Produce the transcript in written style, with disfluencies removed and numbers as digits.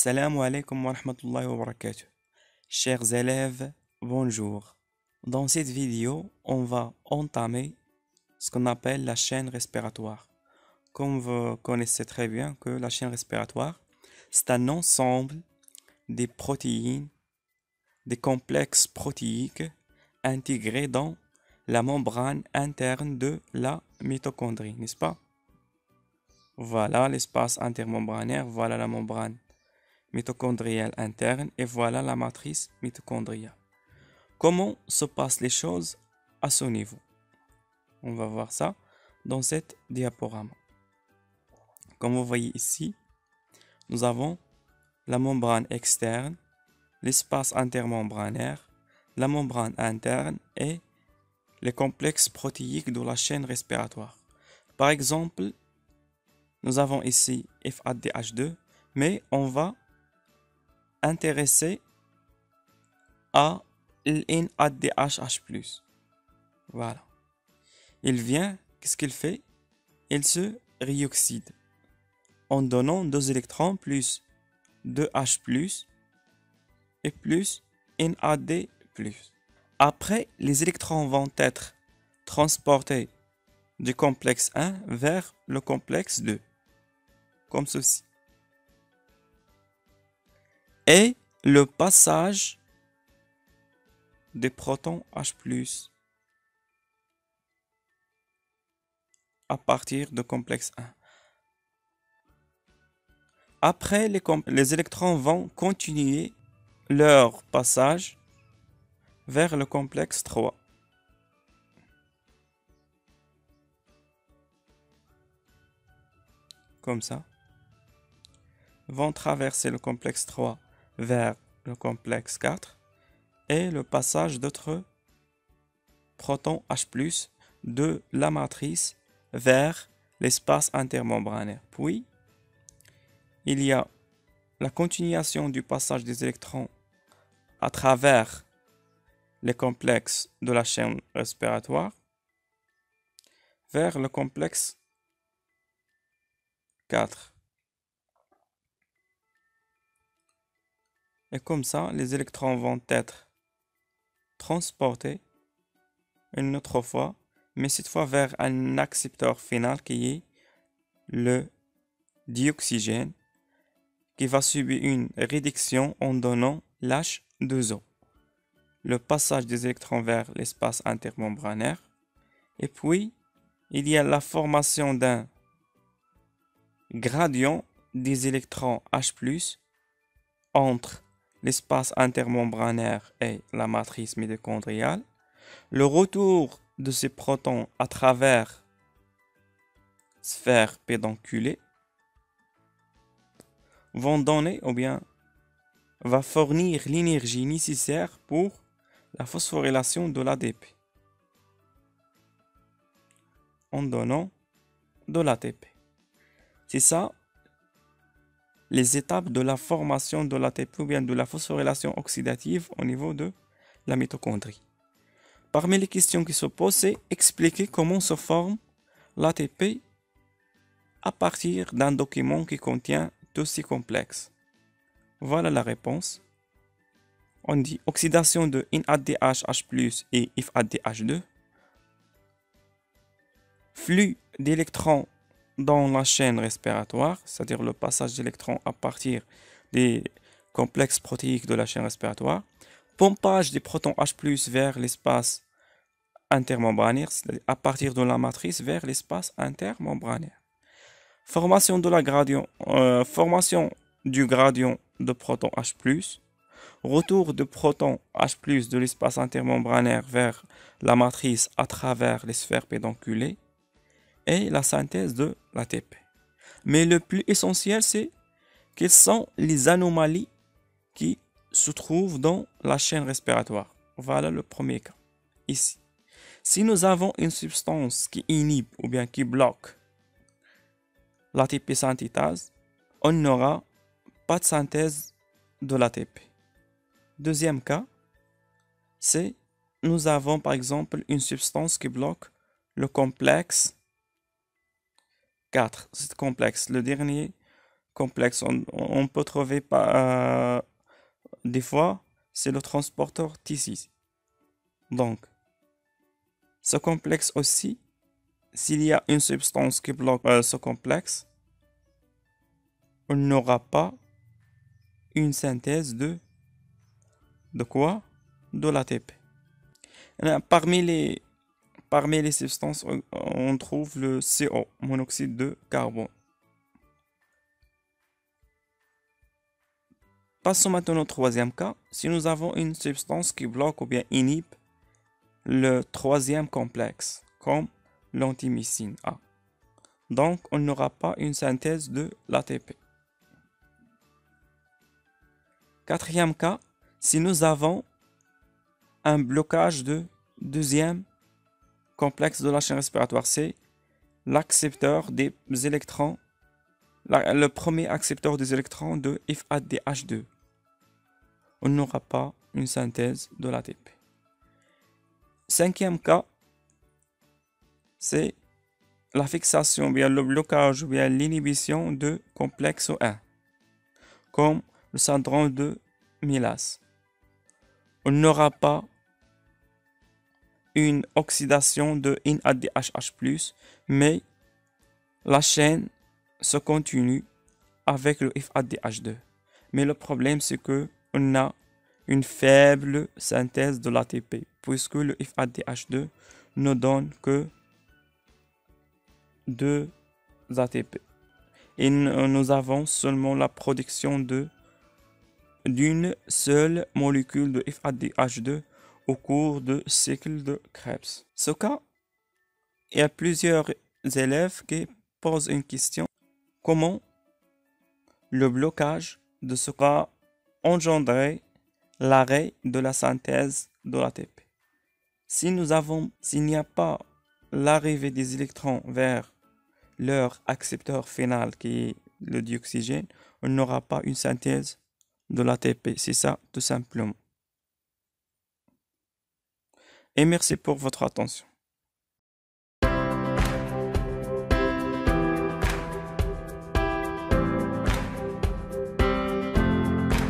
Assalamu alaikum wa rahmatullahi wa barakatuh. Chers élèves, bonjour. Dans cette vidéo, on va entamer ce qu'on appelle la chaîne respiratoire. Comme vous connaissez très bien que la chaîne respiratoire, c'est un ensemble des protéines, des complexes protéiques intégrés dans la membrane interne de la mitochondrie, n'est-ce pas? Voilà l'espace intermembranaire, voilà la membrane mitochondriale interne et voilà la matrice mitochondriale. Comment se passent les choses à ce niveau? On va voir ça dans cette diaporama. Comme vous voyez ici, nous avons la membrane externe, l'espace intermembranaire, la membrane interne et les complexes protéiques de la chaîne respiratoire. Par exemple, nous avons ici FADH2, mais on va intéresser à l'NADH+. Voilà. Il vient, qu'est-ce qu'il fait? Il se réoxyde en donnant 2 électrons plus 2H+, et plus NAD+. Après, les électrons vont être transportés du complexe 1 vers le complexe 2, comme ceci. Et le passage des protons H+, à partir de complexe 1. Après, les électrons vont continuer leur passage vers le complexe 3. Comme ça. Vont traverser le complexe 3 vers le complexe 4 et le passage d'autres protons H+, de la matrice vers l'espace intermembranaire. Puis, il y a la continuation du passage des électrons à travers les complexes de la chaîne respiratoire vers le complexe 4. Et comme ça, les électrons vont être transportés une autre fois, mais cette fois vers un accepteur final qui est le dioxygène, qui va subir une réduction en donnant l'H2O. Le passage des électrons vers l'espace intermembranaire. Et puis, il y a la formation d'un gradient des électrons H+, entre l'espace intermembranaire et la matrice mitochondriale. Le retour de ces protons à travers sphère pédonculée vont donner ou bien va fournir l'énergie nécessaire pour la phosphorylation de l'ADP en donnant de l'ATP. C'est ça les étapes de la formation de l'ATP ou bien de la phosphorylation oxydative au niveau de la mitochondrie. Parmi les questions qui se posent, c'est expliquer comment se forme l'ATP à partir d'un document qui contient tous ces complexes. Voilà la réponse. On dit oxydation de NADH+ et FADH2. Flux d'électrons dans la chaîne respiratoire, c'est-à-dire le passage d'électrons à partir des complexes protéiques de la chaîne respiratoire. Pompage des protons H+ vers l'espace intermembranaire, c'est-à-dire à partir de la matrice vers l'espace intermembranaire. Formation du gradient de protons H+, retour de protons H+ de l'espace intermembranaire vers la matrice à travers les sphères pédonculées et la synthèse de l'ATP. Mais le plus essentiel, c'est quelles sont les anomalies qui se trouvent dans la chaîne respiratoire. Voilà le premier cas, ici. Si nous avons une substance qui inhibe ou bien qui bloque l'ATP synthétase, on n'aura pas de synthèse de l'ATP. Deuxième cas, c'est nous avons par exemple une substance qui bloque le complexe 4. C'est complexe, le dernier complexe. On peut trouver des fois, c'est le transporteur T6. Donc, ce complexe aussi, s'il y a une substance qui bloque ce complexe, on n'aura pas une synthèse de quoi? De l'ATP. Parmi les substances, on trouve le CO, monoxyde de carbone. Passons maintenant au troisième cas. Si nous avons une substance qui bloque ou bien inhibe le troisième complexe, comme l'antimycine A. Donc, on n'aura pas une synthèse de l'ATP. Quatrième cas, si nous avons un blocage de deuxième complexe de la chaîne respiratoire, c'est l'accepteur des électrons, le premier accepteur des électrons de FADH2. On n'aura pas une synthèse de l'ATP. Cinquième cas, c'est la fixation, bien le blocage, bien l'inhibition de complexe 1, comme le syndrome de Milas. On n'aura pas une oxydation de NADHH+, mais la chaîne se continue avec le FADH2. Mais le problème, c'est que on a une faible synthèse de l'ATP, puisque le FADH2 ne donne que 2 ATP. Et nous avons seulement la production d'une seule molécule de FADH2 au cours de cycle de Krebs. Ce cas, il y a plusieurs élèves qui posent une question. Comment le blocage de ce cas engendrer l'arrêt de la synthèse de l'ATP? S'il n'y a pas l'arrivée des électrons vers leur accepteur final qui est le dioxygène, on n'aura pas une synthèse de l'ATP. C'est ça, tout simplement. Et merci pour votre attention.